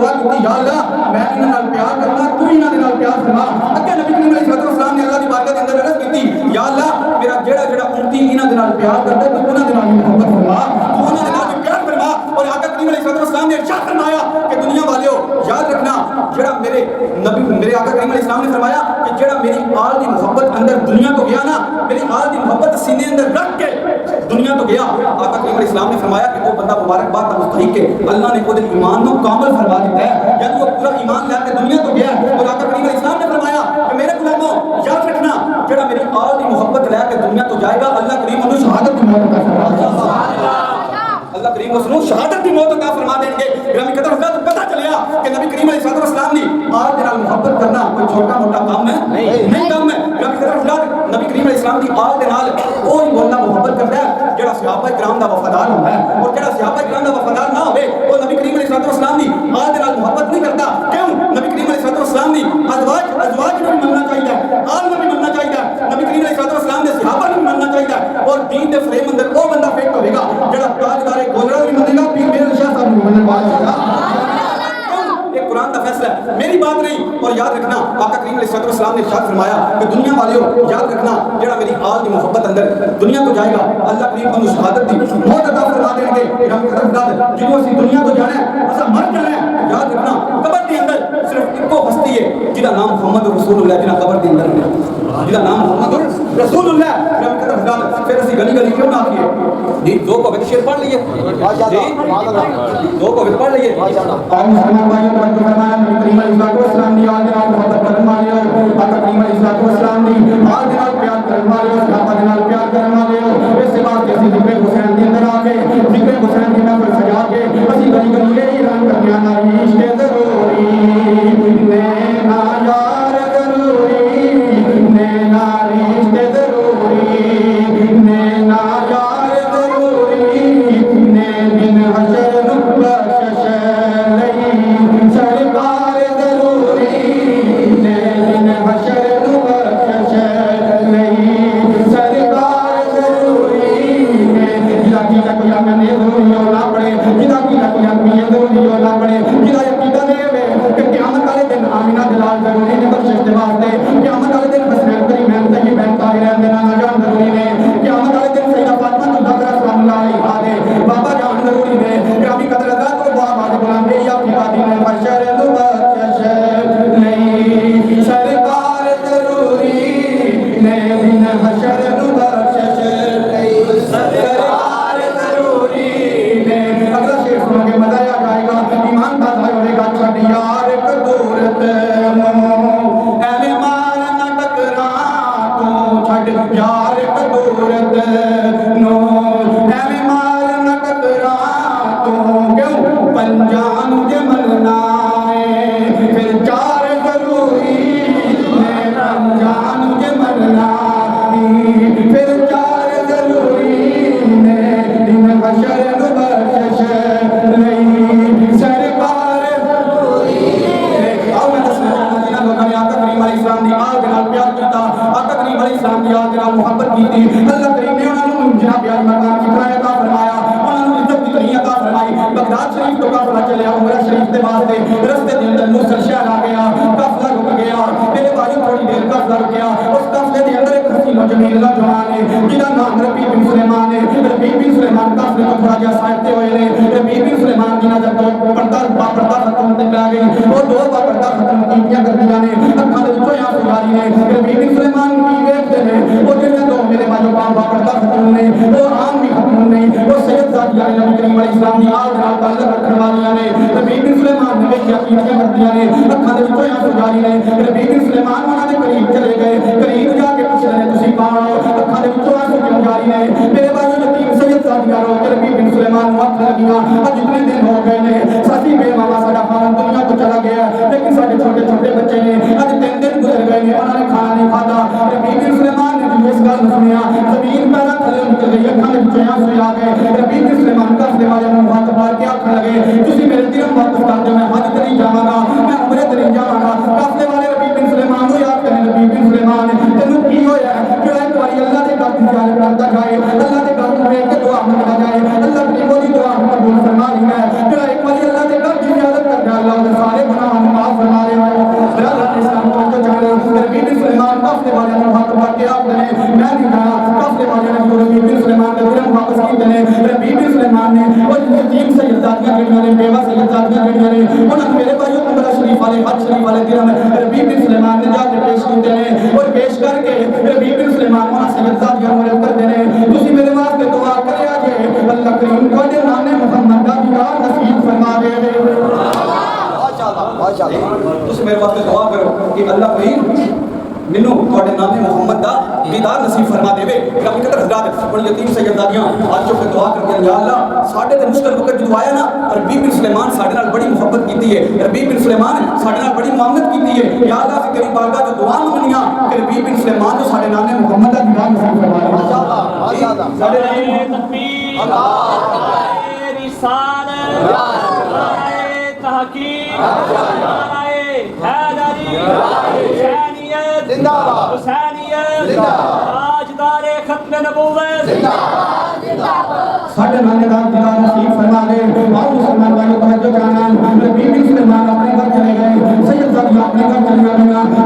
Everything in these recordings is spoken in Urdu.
دعا کی یا اللہ میں انہاں نال پیار کرنا تو انہاں دے نال پیار فرما اگے نبی کریم علیہ السلام نے اللہ دی بارگاہ دے اندر عرض کی یا اللہ میرا جڑا جڑا امتی انہاں دے نال پیار کردا تو انہاں دے نال محبت فرما تو انہاں دے نال پیار فرما اور آقا کریم علیہ السلام نے ارشاد فرمایا کہ دنیا والیو یاد رکھنا جڑا میرے نبی میرے آقا کریم علیہ السلام نے فرمایا کہ جڑا میری آل دی محبت اندر دنیا تو گیا نا میری آل دی محبت سینے اندر رکھ کے دنیا تو گیا آقا کریم علیہ السلام نے فرمایا کہ وہ بندہ مبارک بات کا مستحق ہے اللہ نے وہ ایمان کو کامل فرما دیتا ہے یعنی وہ پورا ایمان لے کے دنیا تو گیا اور آقا کریم علیہ السلام نے فرمایا کہ میرے غلاموں یاد رکھنا جڑا میری آل دی محبت لے کے دنیا تو جائے گا اللہ کریم انہوں شہادت کی موت عطا فرمائے اللہ کریم اس نو شہادت کی موت عطا فرما دیں گے گرامی قدر حضرات پتہ چلیا کہ نبی کریم علیہ السلام نے آل دے نال محبت کرنا کوئی چھوٹا موٹا کام ہے نہیں کام ہے گرامی قدر حضرات نبی کریم علیہ السلام کی آل دے نال کوئی بندہ محبت کرتا ہے جڑا صحابہ کرام دا وفادار ہوتا ہے اور جڑا صحابہ کرام دا وفادار نہ ہوے وہ نبی کریم علیہ السلام کی آل دے نال محبت نہیں کرتا کیوں نبی کریم علیہ السلام نے ازواج کو بھی مننا چاہیے آل کو بھی مننا چاہیے نبی کریم علیہ السلام نے صحابہ کو بھی مننا چاہیے اور دین دے فریم اندر وہ بندہ فٹ ہوے گا جڑا تاجدار گولڑا بھی منے گا پیر میرے شاہ صاحب بھی مننے والا ہوگا یہ قرآن کا فیصلہ ہے میری بات نہیں اور یاد رکھنا آقا کریم علیہ السلام نے ارشاد فرمایا کہ دنیا والیو یاد رکھنا جڑا میری آل دی محبت اندر دنیا تو جائے گا اللہ کریم کو شہادت دی موت عطا فرما دیں گے ہم قدر جنوں اسی دنیا تو جانا ہے اسا مر جانا ہے یاد رکھنا قبر کے اندر صرف ایک ہستی ہے جدا نام محمد رسول اللہ جنا قبر کے اندر جدا نام محمد رسول اللہ ہم قدر پھر اسی گلی گلی کیوں نہ کیے جی دو کو شعر پڑھ لیے جی دو کو پڑھ لیے مسلمان بھائیوں کو فرمایا نبی کریم علیہ السلام نے آج رات محبت کرنے والے آقا کریم علیہ السلام نے آج رات پیار کرنے والے صحابہ کے نال پیار کرنے والے اس سے بات کیسی ذکر حسین کے اندر آ کے ذکر حسین کی محفل سجا کے اسی گلی گلی یہ اعلان کر دیا نا عشق ضروری نینا یار ضروری نینا عشق ضروری نینا یار ضروری نے بن حشر بخشش نہیں سرکار ضروری نے بن حشر بخشش نہیں سرکار ضروری جدا کی کوئی آگے ضروری ہو نہ پڑے جدا کی کوئی آگے ضروری ہو نہ پڑے جدا عقیدہ دے کہ قیامت والے دن آمینہ دلال ضروری نے بخشش دے واسطے قیامت والے دن حسین کریمین طیبین طاہرین دے نام جان ضروری نے قیامت والے دن سیدہ فاطمہ الزہرا سلام اللہ علیہا دے بابا جان ضروری نے گرامی قدر ذات کو بابا دے غلام دے یا کی بادی نے بشر بخشش نہیں سرکار ضروری نے بن حشر بخشش نہیں سرکار ضروری نے اگلا شعر سن کے مزہ آ جائے گا ایمان کا بھائی ہونے کا چھٹ یار قدورت اے مار نہ ٹکرا تو چھٹ یار قدورت نو اے مار نہ ٹکرا تو کیوں پنجان مجھے ملنا ہے پھر چار ضروری میں پنجان مجھے ملنا ہے پھر چار ضروری میں دن حشر بخشش نہیں سرکار ضروری آؤ میں دسنا چاہتا جنہاں لوگوں نے آقا کریم علیہ السلام نے آل کے نال پیار کیتا آقا کریم علیہ السلام نے آل کے نال محبت کی تھی اللہ کریم نے انہوں نے جناب پیاری مقام کی فرائے عطا فرمایا انہوں نے عزت کی دنیا عطا فرمائی بغداد شریف تو قافلہ چلیا عمرہ شریف کے واسطے رستے دے اندر موصل شہر آ گیا قافلہ رک گیا میرے بھائی تھوڑی دیر قافلہ رک گیا اس قافلے دے اندر ایک حسین و جمیل نوجوان ہے جنہاں نام ربیع بن سلیمان ہے ربیع بن سلیمان قافلے کو تھوڑا جہا سائڈ تے ہوئے نے ربیع بن سلیمان جنہاں جب تو پردہ ختم تے پہ گئی وہ دو پردہ ختم کیتیاں کر دیا نے اکھاں دے وچوں یا سجاری نے ربیع بن سلیمان کی ویکھدے نے وہ جڑے دو میرے بھائیو پاک پردہ ختم نے وہ عام بھی ختم نے وہ سید ذاتیہ نبی کریم علیہ السلام دی آل نال تعلق رکھنے والیاں نے ربیع بن سلیمان نے ویکھیا کیتیاں کر دیا نے اکھاں دے وچوں یا سجاری نے ربیع بن سلیمان انہاں دے قریب چلے گئے قریب جا کے پوچھ رہے تسی کون ہو اکھاں دے وچوں آنسو کیوں جاری نے میرے بھائیو یتیم سید ذاتیہ رو کے ربیع بن سلیمان وقت لگیاں اج اتنے دن ہو گئے نے ساسی بے ماما ساڈا خان دنیا تو چلا گیا لیکن ساڈے چھوٹے چھوٹے بچے نے اج 3 دن گزر گئے نے انہاں نے کھانا نہیں کھادا ربیع بن سلیمان نے اس گل سنیا زمین پہلا تھلے نکل گئی اکھاں دے وچوں آنسو آ گئے ربیع بن سلیمان کا سے والے منہ ہاتھ مار کے آکھن لگے تسی میرے دل واپس کر دو میں حج تے نہیں جاواں گا میں عمرے تے نہیں جاواں گا کافلے والے ربیع بن سلیمان نو یاد کرنے ربیع بن سلیمان تینوں کی ہویا کہ ایک بار اللہ دے گھر دی زیارت کردا جائے اللہ دے گھر ویکھ کے دعا منگدا جائے اللہ دی دعا قبول فرما لیندا ہے کہ ایک بار اللہ دے گھر دی زیارت کردا اللہ سیدزادیاں جڑیاں نے انہاں میرے بھائیو عمرہ شریف والے حج شریف والے دن ربیع بن سلیمان نے جا کے پیش کیتے ہیں اور پیش کر کے ربیع بن سلیمان انہاں سیدزادیاں مرد کرتے ہیں تسی میرے واسطے دعا کریا جے اللہ کریم تواڈے نام محمد دا دیدار نصیب فرما دے ماشاءاللہ تسی میرے واسطے دعا کرو کہ اللہ کریم منو تواڈے نام محمد دا دیدار نصیب فرما دے رب قدر حضرات ان یتیم سیدزادیاں آج جو دعا کر کے یا اللہ ساڈے تے مشکل وقت جو آیا نا ربیع بن سلیمان ساڈے نال بڑی محبت کیتی ہے ربیع بن سلیمان ساڈے نال بڑی معاملت کیتی ہے یا اللہ سے تیری بارگاہ جو دعا منیاں کہ ربیع بن سلیمان جو ساڈے نام محمد دا دیدار نصیب فرما دے ماشاءاللہ ساڈے نام تکبیر اللہ رسالت نعرہ تحقیق نعرہ حیدری حسینیت زندہ باد حسینیت زندہ باد تاجدار ختم نبوت زندہ باد زندہ باد ساڈے نانے دا دیدار نصیب فرما دے اور مسلمان بھائیو توجہ کرانا ربیع بن سلیمان اپنے گھر چلے گئے سیدزادیاں اپنے گھر چلی گئیں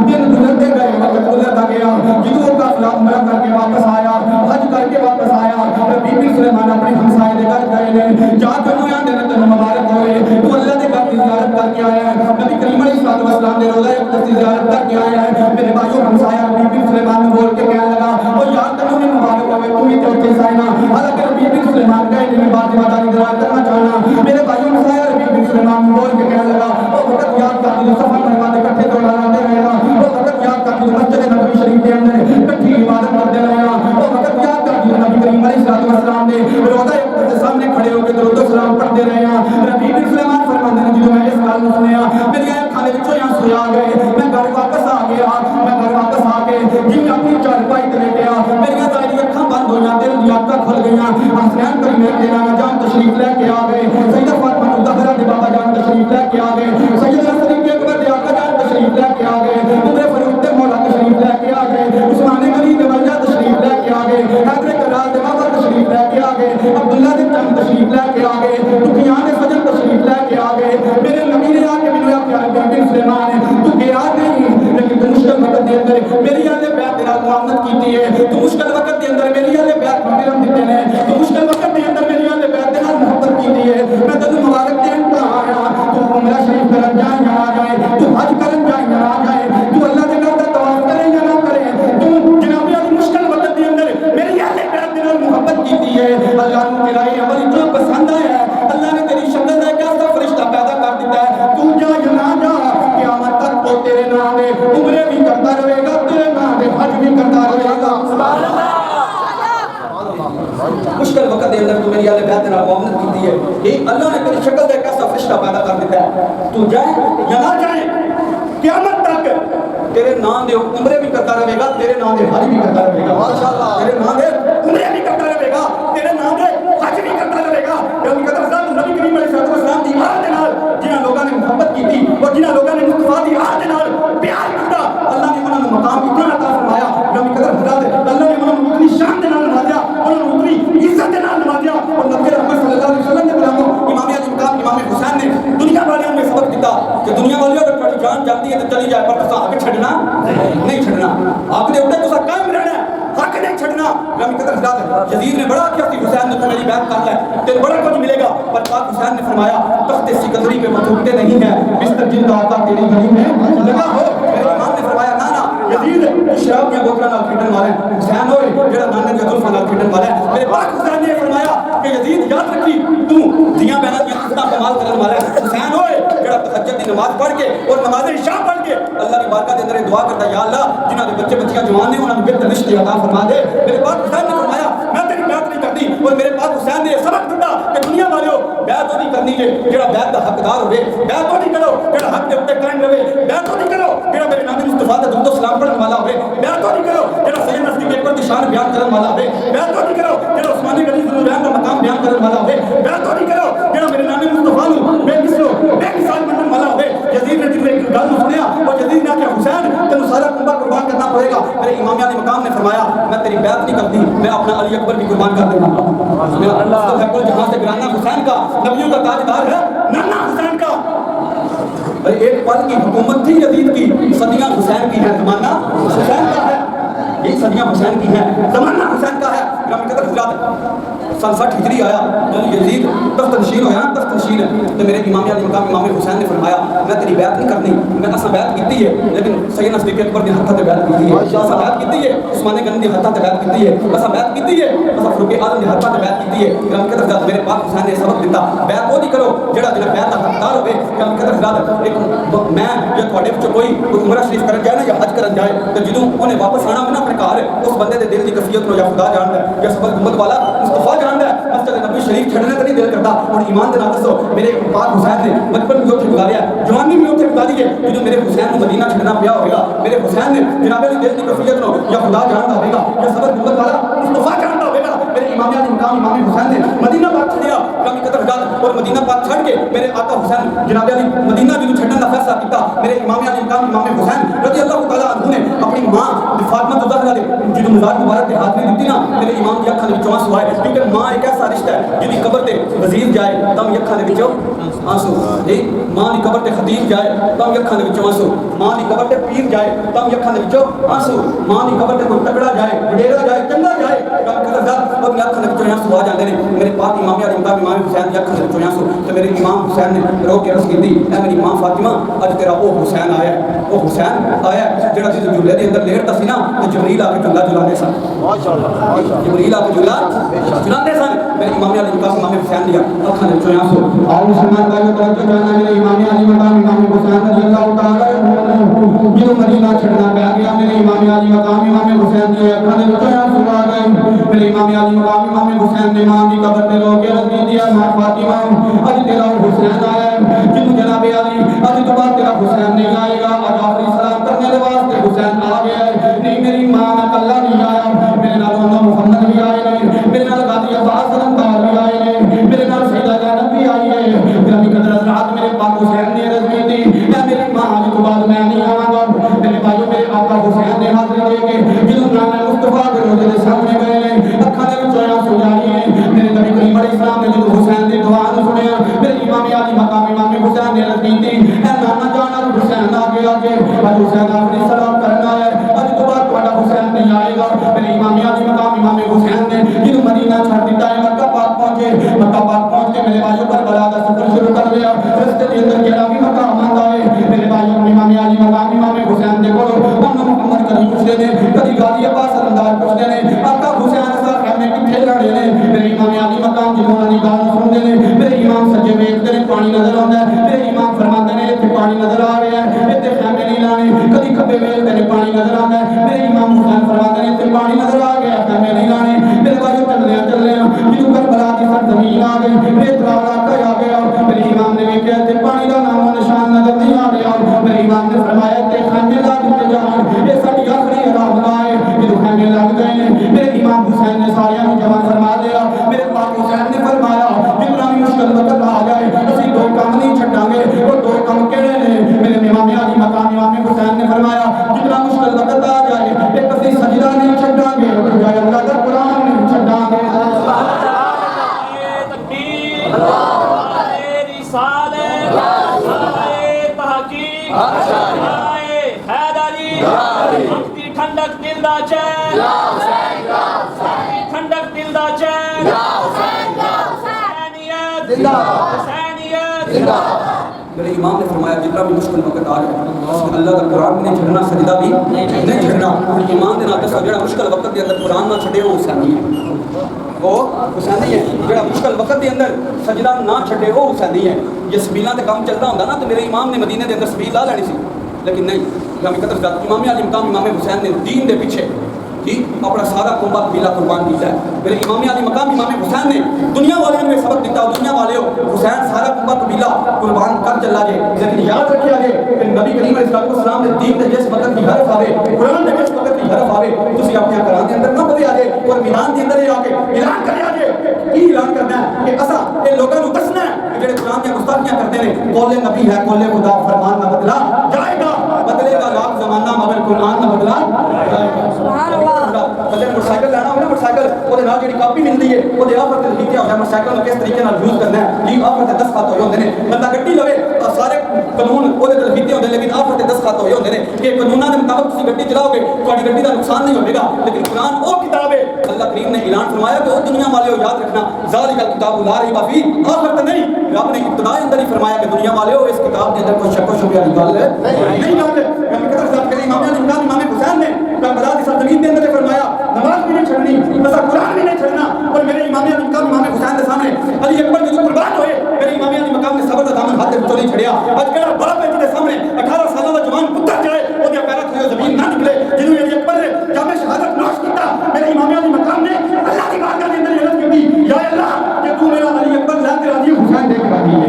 دن گزرتے گئے وقت گزرتا گیا جدوں کا فلاح عمرہ کر کے واپس آیا حج کر کے واپس آیا ربیع بن سلیمان اپنے ہمسائے دے گھر گئے نے جا کے انہوں آندے نے تینوں مبارک ہوئے تو اللہ دے گھر کی زیارت کر کے آیا ہے نبی کریم علیہ الصلوۃ والسلام دے روضہ اقدس کی زیارت کر کے آیا ہے میرے بھائیو ہمسایہ ربیع بن سلیمان نے بول کے کہنے لگا او یار تینوں نے مبارک ہوئے تم ہی تے سائے نا حالانکہ ربیع بن سلیمان کا علم بات واداری دراز کرنا چاہنا میرے بھائیو ہمسایہ ربیع بن سلیمان نے بول کے کہنے لگا او وقت یاد کر دو سفر مروا دے اکٹھے دوڑا لاتے رہنا او وقت یاد کر دو مسجد نبوی شریف کے اندر اکٹھی عبادت کرتے رہنا او وقت یاد کر دو نبی کریم علیہ الصلوۃ والسلام نے روضہ اقدس کے سامنے کھڑے ہو کے درود و سلام پڑھتے رہنا ربیع بن سلیمان فرماتے ہیں جدوں میں اس گل نوں سنیا میری کھانے وچوں ہی آنسو آ گئے میں گھر واپس آ گیا میں گھر واپس آ کے جی اپنی چارپائی تے لیٹیا میری ساری اکھاں بند ہو جاندے دل دی اکھاں کھل گئیاں حسنین پر میرے نانا جان تشریف لے کے آ گئے سیدہ فاطمہ الزہرا دے بابا جان تشریف لے کے آ گئے سیدنا صدیق اکبر دے آقا جان تشریف لے کے آ گئے عمر فاروق دے مولا تشریف لے کے آ گئے عثمان غنی دے والدہ تشریف لے کے آ گئے حیدر کرار دے بابا تشریف لے کے آ گئے عبداللہ دے چند تشریف لے کے آ گئے دکھیاں دے سجن تشریف لے کے آ گئے میرے نبی نے آ کے مینوں آکھیا ربیع بن سلیمان تو گیا نہیں لیکن تو مشکل وقت دے اندر میری آلے بیعت دے نال معاملت کیتی ہے تو مشکل وقت دے اندر میری آلے بیعت مغفرت دتے نے تو مشکل وقت دے اندر میری آلے بیعت دے نال محبت کیتی ہے میں تینوں مبارک دین تے آیا تو عمرہ شریف کرن جائے یا نہ جائے تو حج کرن جائے یا نہ جائے تو اللہ دے گھر دا طواف کرے یا نہ کرے تو جناب علی مشکل وقت دے اندر میری آلے بیعت دے نال محبت کیتی ہے اللہ نوں تیرا یہ عمل اتنا پسند آیا ہے اللہ نے تیری شکل دا ایک ایسا فرشتہ پیدا کر دیتا ہے تو جا یا نہ جا قیامت تک وہ تیرے نام دے عمرے بھی کرتا رہے گا تیرے نام دے حج بھی کرتا رہے گا سبحان اللہ مشکل وقت دے اندر تو میری آلے بیعت نال معاملت کیتی ہے کہ اللہ نے تیری شکل دا ایک ایسا فرشتہ پیدا کر دیتا ہے تو جائے یا نہ جائے قیامت تک تیرے نام دے عمرے بھی کرتا رہے گا تیرے نام دے حج بھی کرتا رہے گا ماشاءاللہ تیرے نام دے عمرے بھی کرتا رہے گا تیرے نام دے حج بھی کرتا رہے گا رب قدر ذات نبی کریم علیہ الصلوۃ والسلام دی آل دے نال جنہاں لوگاں نے محبت کیتی اور جنہاں لوگاں نے مصطفیٰ دی آل دے نال پیار کیتا اللہ نے انہاں نوں مقام اتنا عطا فرمایا رب قدر حضرات اللہ نے انہاں نوں اتنی شان دے نال نوازیا انہاں نوں اتنی عزت دے نال نوازیا اور نبی رحمت صلی اللہ علیہ وسلم نے بلامو امام علی مقام امام حسین نے دنیا والوں نے سبق دیتا کہ دنیا والوں اگر تھوڑی جان جاتی ہے تو چلی جائے پر تساں حق چھڈنا نہیں چھڈنا حق دے اوپر تساں قائم رہنا ہے حق نہیں چھڈنا رب قدر حضرات یزید نے بڑا کیا کہ حسین نے تو میری بیعت کر لے تے بڑا کچھ ملے گا پر پاک حسین نے فرمایا تخت سکندری پہ متھوٹے نہیں ہے بستر جلد آقا تیری گلی میں لگا ہو میرے امام نے فرمایا نا نا یزید شراب کی بوتلاں نال کھیڈن والا ہے حسین ہوئے جڑا نانے دے زلفاں نال کھیڈن والا ہے میرے پاک حسین نے فرمایا کہ یزید یاد رکھی تو دیاں بہناں دی عزت کمال کرن والا ہے حسین ہوئے جڑا تہجد دی نماز پڑھ کے اور نماز عشاء پڑھ کے اللہ کی بارگاہ دے اندر دعا کرتا ہے یا اللہ جنہاں دے بچے بچیاں جوان نے انہاں نوں بہتر رشتے عطا فرما دے میرے پاک حسین نے فرمایا میں تیری بیعت نہیں کرتی اور میرے پاک حسین نے سبق دتا کہ دنیا والو بیعت نہیں کرنی ہے جڑا بیعت دا حقدار ہوے بیعت نہیں کرو جڑا حق دے اوپر قائم رہے بیعت نہیں کرو جڑا میرے نبی مصطفیٰ دا درود و سلام پڑھن والا ہوے بیعت نہیں کرو جڑا سیدنا صدیق اکبر دی شان بیان کرن والا ہوے بیعت نہیں کرو جڑا عثمان غنی ذوالنورین دا مقام بیان کرن والا ہوے بیعت نہیں کرو جڑا میرے نبی مصطفیٰ نوں بے مثال منن والا ہوے یزید نے جب ایک گل سنیا اور یزید نے کہا حسین تینوں سارا کنبہ قربان کرنا پڑے گا میرے امام علی مقام نے فرمایا میں تیری بیعت نہیں کرتی میں اپنا علی اکبر بھی قربان کر دوں گا اللہ ہے جہاں سے گرانا حسین کا نبیوں کا تاجدار ہے نانا حسین کا ایک پل کی حکومت تھی یزید کی صدیاں حسین کی ہے زمانہ حسین کا ہے یہ صدیاں حسین کی ہے زمانہ حسین کا ہے رب قدر حضرات سن 60 ہجری آیا جب یزید تخت نشین ہویا نا تخت نشین تو میرے امام علی مقام امام حسین نے فرمایا میں تیری بیعت نہیں کرنی میں اساں بیعت کیتی ہے لیکن سیدنا صدیق اکبر دی ہتھاں تے بیعت کیتی ہے اساں بیعت کیتی ہے عثمان غنی دی ہتھاں تے بیعت کیتی ہے اساں بیعت کیتی ہے اساں فاروق اعظم دی ہتھاں تے بیعت کیتی ہے کہ ہم کہتے ہیں میرے پاک حسین نے سبق دیتا بیعت وہ نہیں کرو جڑا جڑا بیعت دا حقدار ہوے کہ ہم کہتے ہیں ایک میں یا تواڈے وچ کوئی عمرہ شریف کرن جائے نا یا حج کرن جائے تے جدوں اونے واپس آنا ہونا اپنے گھر اس بندے دے دل دی کیفیت نو یا خدا جاندا ہے یا سبق امت والا مصطفی جاندا ہے مسجد نبی شریف چھڑنے تے نہیں دل کرتا اور ایمان دے نال دسو میرے پاک حسین نے بچپن بھی اوتھے گزاریا جوانی بھی اوتھے گزاری ہے جدوں میرے حسین نو مدینہ چھڑنا پیا ہوگا میرے حسین نے جناب علی دل دی کیفیت نو یا خدا جاندا ہوگا یا سبق امت والا مصطفی جاندا ہوگا میرے امام علی مقام امام حسین نے مدینہ پاک چھڑیا کمی قدر گل اور مدینہ پاک چھڑ کے میرے آقا حسین جناب علی مدینہ بھی چھڑن دا فیصلہ کیتا میرے امام علی مقام امام حسین رضی اللہ تعالی عنہ نے اپنی ماں فاطمہ زہرا دے جدوں مزار مبارک تے ہاتھ نہیں دتی نا میرے امام دی اکھاں دے وچوں آنسو آئے کیونکہ ماں ایک ایسا رشتہ ہے جدی قبر تے وزیر جائے تم اکھاں دے وچوں آنسو جی ماں دی قبر تے خطیب جائے تم اکھاں دے وچوں آنسو ماں دی قبر تے پیر جائے تم اکھاں دے وچوں آنسو ماں دی قبر تے کوئی تکڑا جائے وڈیرا جائے چنگا جائے گل کر دا او دی اکھاں دے وچوں آنسو آ جاندے نے میرے پاک امام علی مقام امام حسین دی اکھاں دے وچوں آنسو تے میرے امام حسین نے رو کے عرض کیتی اے میری ماں فاطمہ اج تیرا او حسین آیا ہے او حسین آیا ہے جڑا جس جھولے دے اندر لیٹدا سی نا تے جبریل آ کے جھولا جھلاندے سن ماشاءاللہ جبریل آ کے جھولا جھلاندے سن میرے امام علی مقام امام حسین دی اکھاں دے وچوں آنسو اور مسلمان بھائیو توجہ کرنا میرے امام علی مقام امام حسین رضی اللہ تعالی عنہ جو مدینہ چھڑنا پیا گیا میرے امام علی مقام امام حسین دی اکھاں دے وچوں آنسو آ گئے میرے امام علی مقام امام حسین نے ماں دی قبر تے رو کے عرض کیتی ہے ماں فاطمہ اج تیرا حسین آیا ہے جنوں جناب علی اج تو بعد تیرا حسین نہیں آئے گا اج آخری سلام کرنے دے واسطے حسین آ گیا ہے نہیں میری ماں میں کلا نہیں آیا میرے نال محمد بھی آئے نے میرے نال غازی عباس علمدار بھی آئے نے میرے نال سیدہ زینب بھی آئی ہے میری قدر حضرات میرے پاک حسین نے عرض کی تھی اے میری ماں اج تو بعد میں نہیں آواں گا میرے بھائیو میرے آقا حسین نے حاضر دے کے جدوں نانا مصطفی دے روزے دے سامنے گئے نے اکھاں دے وچوں آنسو جاری ہیں میرے نبی کریم علیہ السلام نے جدوں حسین دی دعا نوں سنیا میرے امام علی مقام امام حسین نے عرض کی تھی اے نانا جان اج حسین آ گیا کہ اج حسین اپنی سلام کرنا ہے اج تو بعد تہاڈا حسین نہیں آئے گا میرے امام علی مقام امام حسین نے جدوں مدینہ چھڑ دتا ہے مکہ پاک پہنچے مکہ پاک پہنچ کے میرے بھائیو کربلا دا سفر شروع کر دیا رستے دے اندر جڑا بھی مقام آندا ہے میرے بھائیو امام علی مقام امام حسین دے کول انہاں محمد کبھی پوچھدے نے کبھی غازی عباس علمدار پوچھدے نے آقا حسین صاحب خیمے کتھے لڑے نے میرے امام علی مقام جدوں انہاں دی گل سنتے نے میرے امام سجے ویکھدے نے پانی نظر آندا ہے میرے امام فرماندے نے ایتھے پانی نظر آ رہا ہے ایتھے خیمے نہیں لانے کبھی کھبے ویکھدے نے پانی نظر آندا ہے میرے امام حسین فرماندے نے ایتھے پانی نظر آ گیا خیمے نہیں لانے میرے بھائیو چلے جدوں کربلا دی سرزمین آ گئی ریتلا علاقہ آ گیا میرے امام نے ویکھیا تے پانی دا نام و نشان نظر نہیں آ رہا میرے امام نے فرمایا تے خیمے لا دتے جان یہ ساری آخری رات ہے جدوں خیمے لگ گئے نے میرے امام حسین نے سارے نوں جمع فرما لیا میرے پاک حسین نے فرمایا جتنا بھی مشکل وقت آ جائے اسی دو کام نہیں چھڈاں گے وہ دو کام کہڑے نے میرے امام علی مقام امام حسین نے فرمایا جتنا مشکل وقت آ جائے ایک اسی سجدہ نہیں چھڈاں گے اور جائے اللہ دا قرآن نہیں چھڈاں گے ٹھنڈک دل دا چین ٹھنڈک دل دا چین میرے امام نے فرمایا جتنا بھی مشکل وقت آ جائے اللہ کا قرآن نہیں چھڑنا سجدہ بھی نہیں چھڑنا ایمان دے نال دسو جڑا مشکل وقت دے اندر قرآن نہ چھڈے وہ حسینی ہے وہ حسینی ہے جڑا مشکل وقت دے اندر سجدہ نہ چھڈے وہ حسینی ہے یہ سبیلاں تے کام چلدا ہوندا نا تو میرے امام نے مدینے دے اندر سبیل لا لینی سی لیکن نہیں امام علی مقام امام حسین نے دین دے پیچھے جی اپنا سارا کنبہ قبیلہ قربان کیتا ہے میرے امام علی مقام امام حسین نے دنیا والے نے سبق دیتا دنیا والے حسین سارا کنبہ قبیلہ قربان کر چلا جائے لیکن یاد رکھیا جائے کہ نبی کریم علیہ السلام نے دین دے جس وقت کی حرف آوے قرآن دے جس وقت کی حرف آوے تسی اپنے قرآن دے اندر نہ بدلیا جائے اور میدان دے اندر آ کے اعلان کریا جائے کی اعلان کرنا ہے کہ اسا اے لوگاں نوں دسنا ہے کہ جڑے قرآن دی گستاخیاں کرتے ہیں قول نبی ہے قول خدا فرمان نہ بدلا جائے گا بدلے گا لاکھ زمانہ مگر قرآن نہ بدلا جائے گا سبحان اللہ بندے موٹر سائیکل لینا ہونا موٹر سائیکل وہ جڑی کاپی ملتی ہے وہ آفر سے لکھا ہوتا ہے موٹر سائیکل کس طریقے یوز کرنا ہے جی آفر سے 10 خط ہوئے ہوتے ہیں بندہ گڈی لوے سارے قانون وہ لکھے ہوتے ہیں لیکن آفر سے 10 خط ہوئے ہوتے ہیں کہ قانونوں کے مطابق تھی گڈی چلاؤ گے تھوڑی گڈی کا نقصان نہیں ہوگا لیکن قرآن وہ کتاب ہے اللہ کریم نے اعلان فرمایا کہ وہ دنیا دنیا والے یاد رکھنا ذالک الکتاب لا ریب فیہ آخر تو نہیں رب نے ابتدا اندر ہی فرمایا کہ دنیا والے اس کتاب کے اندر کوئی شک و شبہ والی گل نہیں گل ہے میں کہتا ہوں کہ امام علی امام حسین نے کربلا کی سرزمین کے اندر فرمایا نماز بھی نہیں چھڑنی بس قرآن بھی نہیں چھڑنا اور میرے امام علی امام حسین کے سامنے علی اکبر جو قربان ہوئے میرے امام علی مقام نے صبر کا دامن ہاتھ وچوں نہیں چھڑیا اج کہڑا بڑا بیٹے کے سامنے 18 سالہ کا جوان پتر جائے او دے پیراں تھلے زمین نہ نکلے جنوں علی اکبر نے جامع شہادت نوش کیتا میرے امام علی مقام نے اللہ کی بارگاہ کے اندر عرض کی یا اللہ کہ تو میرا علی اکبر لا کے راضی حسین دے کے راضی ہے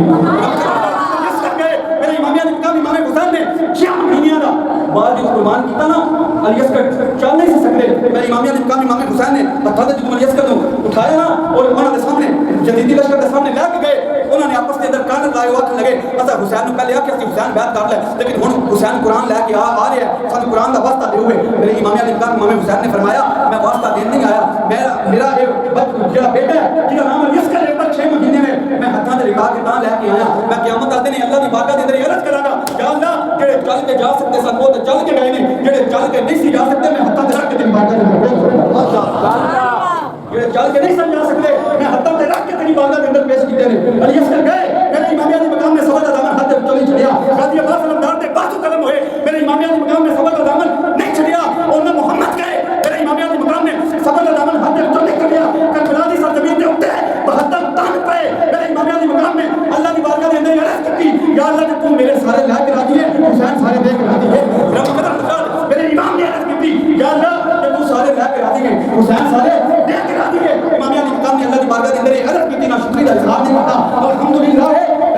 میرے امام علی مقام امام حسین نے 6 مہینے دا بعد جو قربان کیتا نا علی اصغر چل نہیں سکتے میرے امام علی مقام امام حسین نے ہتھاں تے جو علی اصغر کو اٹھایا نا اور انہاں دے سامنے جدیدی لشکر دے سامنے لے کے گئے انہوں نے آپس کے اندر کان لائے وقت لگے اسا حسین نے پہلے آکھیا کہ حسین بیعت کر لے لیکن ہن حسین قرآن لے کے آ رہا ہے سانو قرآن دا واسطہ دے ہوئے میرے امام علی مقام امام حسین نے فرمایا میں واسطہ دین نہیں آیا میرا جڑا بیٹا ہے جس کا نام علی اصغر ہے 6 مہینے میں ہتھاں تے لگا کے تاں لے کے آیا میں قیامت والے دن اللہ دی بارگاہ دے اندر عرض کراں گا یا اللہ جڑے چل کے جا سکتے سن وہ تے چل کے گئے نے جڑے چل کے نہیں سی جا سکتے میں ہتھاں تے رکھ کے تیری بارگاہ دے اندر ماشاءاللہ جڑے چل کے نہیں سن جا سکتے میں ہتھاں تے رکھ کے تیری بارگاہ دے اندر پیش کیتے نے علی اصغر گئے میرے امام علی مقام نے صبر کا دامن ہاتھ وچوں نہیں چھڑیا غازی عباس علمدار تے بازو قدم ہوئے میرے امام علی مقام نے صبر کا دامن نہیں چھڑیا اور نہ محمد کہے میرے امام علی مقام نے صبر کا دامن ہاتھ وچوں نہیں چھڑیا کربلا دی سرزمین تے اٹھے 72 تان پے میرے امام علی مقام نے اللہ کی بارگاہ دے اندر عرض کی یا اللہ کہ تو میرے سارے لے کے راضی ہے حسین سارے دے کے راضی ہے رب قدر میرے امام نے عرض کی یا اللہ کہ تو سارے لے کے راضی ہے حسین سارے دے کے راضی ہے امام علی مقام نے اللہ کی بارگاہ دے اندر عرض کی نا شکر دا اظہار نہیں کرتا الحمدللہ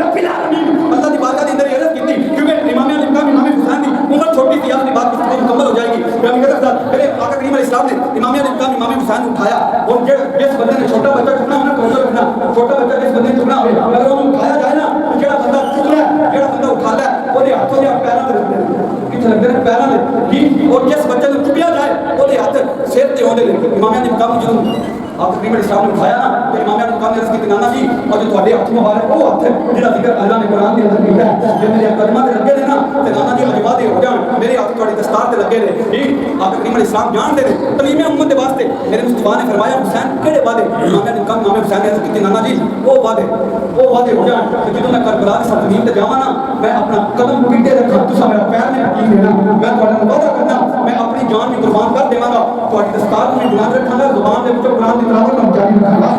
رب العالمین اللہ کی بارگاہ دے اندر عرض کی کیونکہ امام علی مقام امام حسین کی عمر چھوٹی تھی اپنی بات مکمل ہو جائے گی رب قدر میرے آقا کریم علیہ السلام نے امام علی مقام امام حسین اٹھایا اور جس بندے نے چھوٹا بچہ چکنا ہونا توجہ رکھنا چھوٹا بچہ جس بندے نے چکنا ہوئے اگر وہ اٹھایا جائے نا تو جڑا بندہ چک رہا ہے جڑا بندہ اٹھا رہا ہے وہ ہاتھوں یا پیروں تے رکھتے ہیں کچھ لگتے ہیں پیروں تے اور جس بچے کو چکیا جائے وہ ہاتھ سر تے ہوندے نے امام علی مقام جدوں آپ تقریباً اسلام نے اٹھایا نا تو امام علی مقام نے عرض کی نانا جی اور جو تواڈے ہاتھ مبارک وہ ہاتھ ہے جڑا ذکر اللہ نے قرآن کے اندر کیتا ہے جے میرے کلمہ تے لگے نے نا تے نانا جی اج وعدے ہو جان میرے ہاتھ تواڈی دستار تے لگے نے ٹھیک آپ تقریباً اسلام جان دے تعلیم امت دے واسطے میرے مصطفیٰ نے فرمایا حسین کیڑے وعدے امام علی مقام امام حسین نے عرض کی نانا جی وہ وعدے ہو جان کہ جدوں میں کربلا دی سرزمین تے جاواں نا میں اپنا قدم پیٹے رکھاں تساں میرا پیر نہیں یقین دینا میں تواڈے نال وعدہ کرنا میں اپنی جان بھی قربان کر دیواں گا تواڈی دستار میں بنا رکھاں گا زبان دے وچوں قرآن دی تلاوت میں جاری رکھاں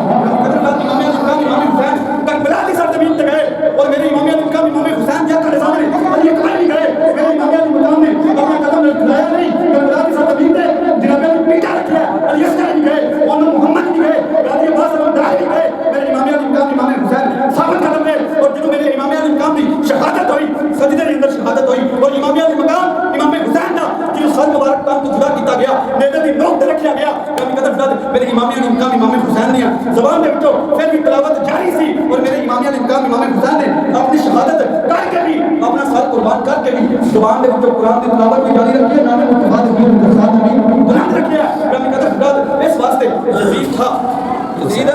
کربلا کی سرزمین تے گئے اور میرے امام علی مقام امام حسین جا کر سامنے علی اکبر بھی گئے میرے امام علی مقام نے اپنا قدم اٹھایا نہیں کربلا کی سرزمین تے جناب علی پیٹا رکھا علی اصغر بھی گئے اور محمد بھی گئے غازی عباس علمدار بھی گئے میرے امام علی مقام امام حسین ثابت قدم گئے اور جب میرے امام علی مقام کی شہادت ہوئی سجدے کے اندر شہادت ہوئی اور امام علی مقام امام حسین دا جو سر مبارک تان کو جدا کیتا گیا نیزے دی نوک تے رکھیا گیا کبھی قدر زد میرے امام علی مقام امام حسین نے زبان دے وچوں پھر بھی تلاوت جاری سی اور میرے امام علی مقام امام حسین نے اپنی شہادت کر کے بھی اپنا سر قربان کر کے بھی زبان دے وچوں قرآن دی تلاوت بھی جاری رکھی ہے نام مصطفیٰ کے ساتھ بھی بلند رکھیا کبھی قدر زد اس واسطے یزید تھا یزید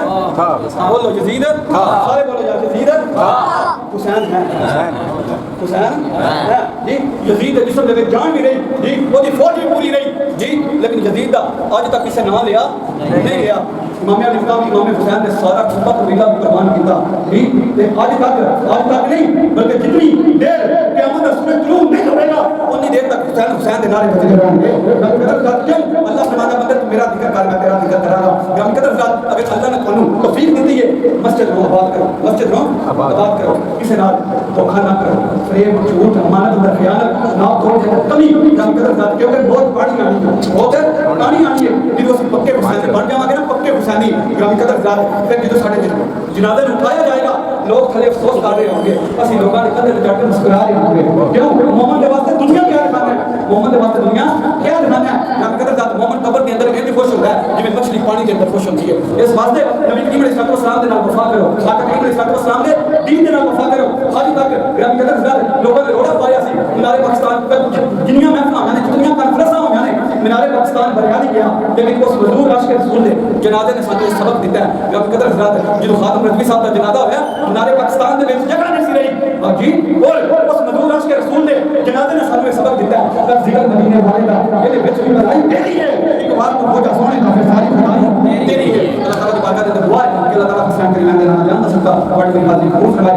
بولو یزید سارے بولو یا یزید حسین ہے حسین ہے جی یزید جسم دے وچ جان بھی رہی جی وہ دی فوج بھی پوری رہی جی لیکن یزید دا اج تک کسے نام لیا نہیں لیا امام علی مقام امام حسین نے سارا خطہ قبیلہ قربان کیتا جی تے اج تک نہیں بلکہ جتنی دیر قیامت کا سورج طلوع نہیں ہوے گا اتنی دیر تک حسین حسین دے نعرے بجتے رہیں گے قدر ذات کیوں اللہ فرماتا بندہ میرا ذکر کر میں تیرا ذکر کراں گا ہم قدر ذات اگر اللہ نے تانوں توفیق دی ہے مسجد کو آباد کرو مسجد کو آباد کرو کسی نال دھوکا نہ کرو فریب جھوٹ امانت اور خیانت نہ توڑ کمی ہم قدر ذات کیونکہ بہت بڑی آنی ہے بہت کہانی آنی ہے جدوں اسی پکے حسین بن جاواں گے نا پکے حسینی ہم قدر ذات پھر جدوں ساڈے جنازے اٹھایا جائے گا لوگ تھلے افسوس کر رہے ہوں گے اسی لوگوں نے قدر جا کے مسکرا رہے ہوں گے کیوں مومن دے واسطے دنیا کیا دکھانا ہے مومن دے واسطے دنیا کیا دکھانا ہے ہم قدر ذات مومن قبر کے اندر بھی خوش ہوتا ہے جویں مچھلی پانی کے اندر خوش ہوتی ہے اس واسطے نبی کریم علیہ السلام دے نال وفا کرو آقا کریم علیہ السلام دے دین دے نال وفا کرو آج تک ہم قدر ذات لوگوں نے روڑا پایا سی مینار پاکستان جنیاں محفلاں نے جتنیاں کانفرنساں ہوئیاں نے مینار پاکستان بھریا نہیں گیا لیکن اس مزدور عاشق رسول نے جنازے نے سانوں سبق دیتا ہے رب قدر ذات جدوں خاتم رضوی صاحب دا جنازہ ہویا مینار پاکستان دے وچ جگہ نہیں سی رہی اور جی اور اس مزدور عاشق رسول نے جنازے نے سانوں سبق دیتا ہے کہ ذکر مدینے والے دا یہ وچ بھی بڑائی تیری ہے ایک بار کو ہو جا سونے دا پھر ساری بڑائی تیری ہے اللہ تعالی دی بارگاہ دے کوئی حاضر قبول فرمائے.